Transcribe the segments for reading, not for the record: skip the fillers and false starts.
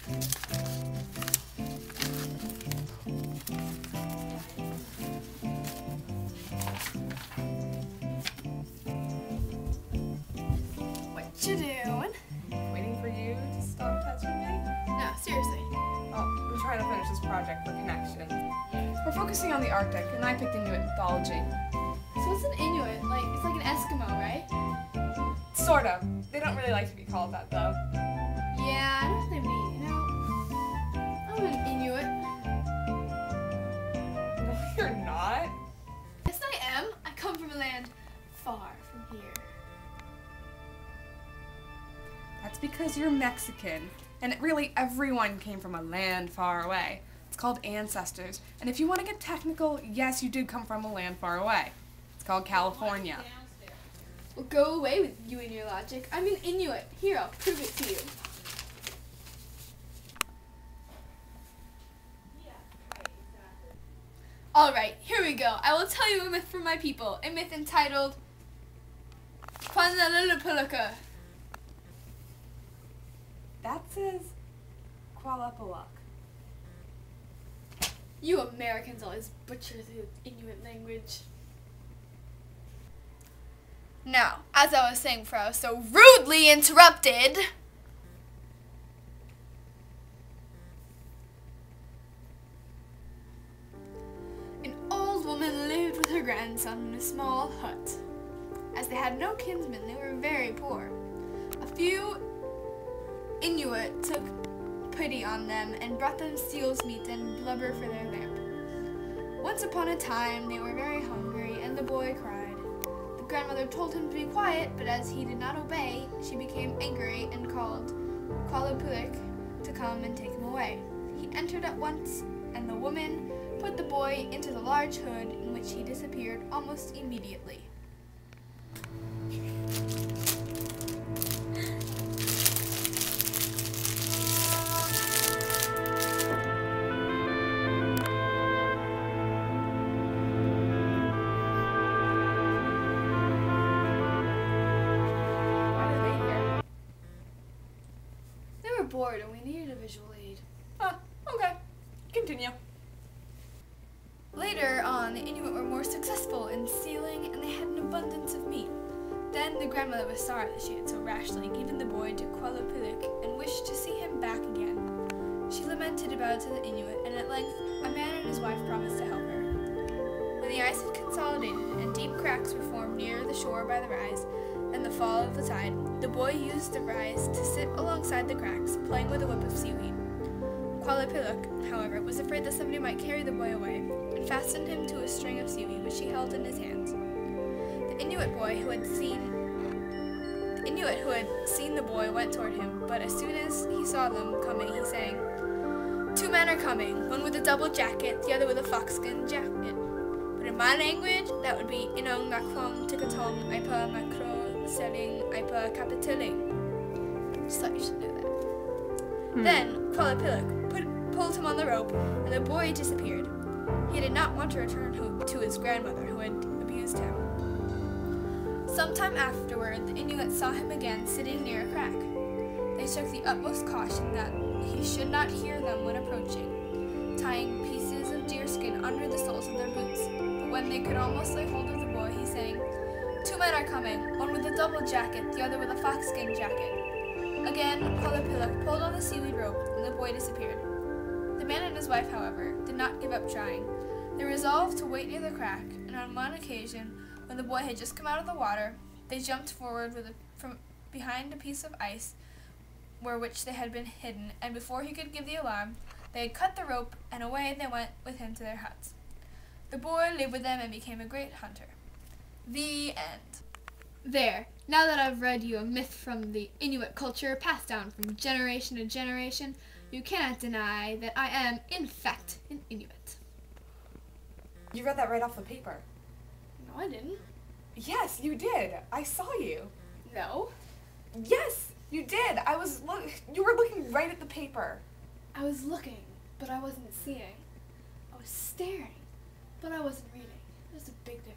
What you doing? Waiting for you to stop touching me? No, seriously. Oh, I'm trying to finish this project for Connection. We're focusing on the Arctic, and I picked Inuit mythology. So what's an Inuit? It's like an Eskimo, right? Sort of. They don't really like to be called that, though. Yeah, I know what they mean, you know. I'm an Inuit. No, you're not. Yes, I am. I come from a land far from here. That's because you're Mexican, and really everyone came from a land far away. It's called ancestors, and if you want to get technical, yes, you did come from a land far away. It's called California. Well, go away with you and your logic. I'm an Inuit. Here, I'll prove it to you. Alright, here we go. I will tell you a myth from my people. A myth entitled Kwanzalilipalaka. That says Kualapaluk. You Americans always butcher the Inuit language. Now, as I was saying before I was so rudely interrupted, an old woman lived with her grandson in a small hut. As they had no kinsmen, they were very poor. A few Inuit took pity on them and brought them seal's meat and blubber for their lamp. Once upon a time, they were very hungry, and the boy cried. The grandmother told him to be quiet, but as he did not obey, she became angry and called Qualapulik to come and take him away. He entered at once, and the woman put the boy into the large hood, in which he disappeared almost immediately. Bored and we needed a visual aid. Huh, okay. Continue. Later on, the Inuit were more successful in sealing and they had an abundance of meat. Then the grandmother was sorry that she had so rashly given the boy to Qualapulik and wished to see him back again. She lamented about it to the Inuit, and at length a man and his wife promised to help her. When the ice had consolidated and deep cracks were formed near the shore by the rise and the fall of the tide, the boy used the rise to sit alongside the cracks, playing with a whip of seaweed. Qualapiluk, however, was afraid that somebody might carry the boy away, and fastened him to a string of seaweed which he held in his hands. The Inuit who had seen the boy went toward him, but as soon as he saw them coming, he sang, "Two men are coming, one with a double jacket, the other with a foxskin jacket. But in my language, that would be Inong Makfong Tikatong Ipa Makro Selling Ipa Kapitiling." Just thought you should know that. Then Qualapiluk pulled him on the rope, and the boy disappeared. He did not want to return to his grandmother, who had abused him. Sometime afterward, the Inuit saw him again sitting near a crack. They took the utmost caution that he should not hear them when approaching, tying pieces of deerskin under the soles of their boots. But when they could almost lay hold of the boy, he sang, "Two men are coming, one with a double jacket, the other with a foxskin jacket." Again, Qualapiluk pulled on the seaweed rope, and the boy disappeared. The man and his wife, however, did not give up trying. They resolved to wait near the crack, and on one occasion, when the boy had just come out of the water, they jumped forward from behind a piece of ice which they had been hidden, and before he could give the alarm, they had cut the rope, and away they went with him to their huts. The boy lived with them and became a great hunter. The end. There. Now that I've read you a myth from the Inuit culture passed down from generation to generation, you cannot deny that I am, in fact, an Inuit. You read that right off the paper. No, I didn't. Yes, you did. I saw you. No. Yes, you did. You were looking right at the paper. I was looking, but I wasn't seeing. I was staring, but I wasn't reading. There's a big difference.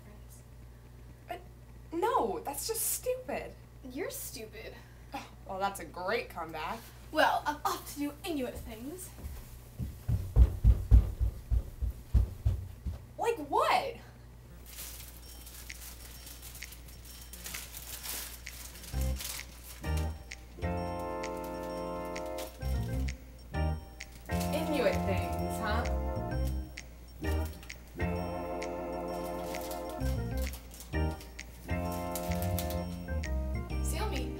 No, that's just stupid. You're stupid. Oh, well, that's a great comeback. Well, I'm off to do Inuit things. Like what? Inuit things, huh? Seal meat.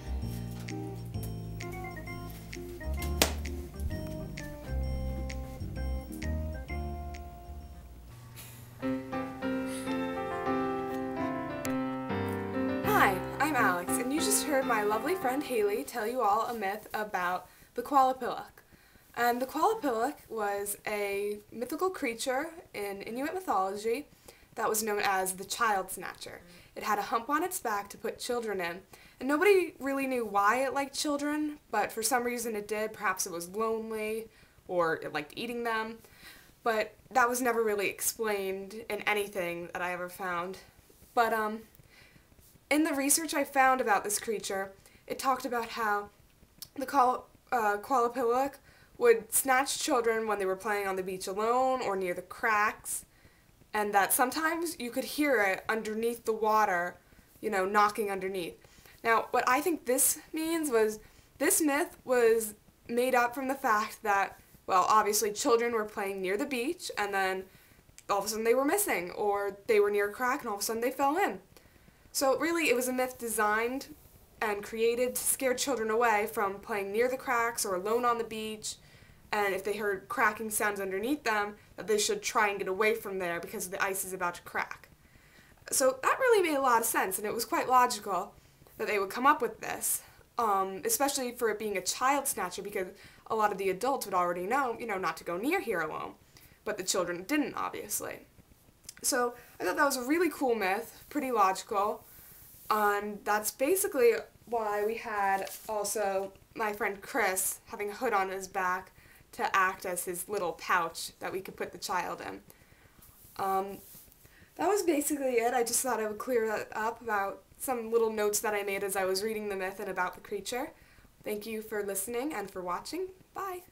Hi, I'm Alex, and you just heard my lovely friend Haley tell you all a myth about the Quallapillock. And the Quallapillock was a mythical creature in Inuit mythology that was known as the child snatcher. It had a hump on its back to put children in, and nobody really knew why it liked children, but for some reason it did. Perhaps it was lonely, or it liked eating them, but that was never really explained in anything that I ever found. But in the research I found about this creature, it talked about how the Quallapillock would snatch children when they were playing on the beach alone or near the cracks, and that sometimes you could hear it underneath the water, knocking underneath. Now, what I think this means was this myth was made up from the fact that, well, obviously children were playing near the beach, and then all of a sudden they were missing, or they were near a crack and all of a sudden they fell in. So really, it was a myth designed and created to scare children away from playing near the cracks or alone on the beach, and if they heard cracking sounds underneath them, that they should try and get away from there because the ice is about to crack. So that really made a lot of sense, and it was quite logical that they would come up with this, especially for it being a child snatcher, because a lot of the adults would already know, not to go near here alone, but the children didn't, obviously. So I thought that was a really cool myth, pretty logical, and that's basically why we had also my friend Chris having a hood on his back to act as his little pouch that we could put the child in. That was basically it. I just thought I would clear that up about some little notes that I made as I was reading the myth and about the creature. Thank you for listening and for watching. Bye!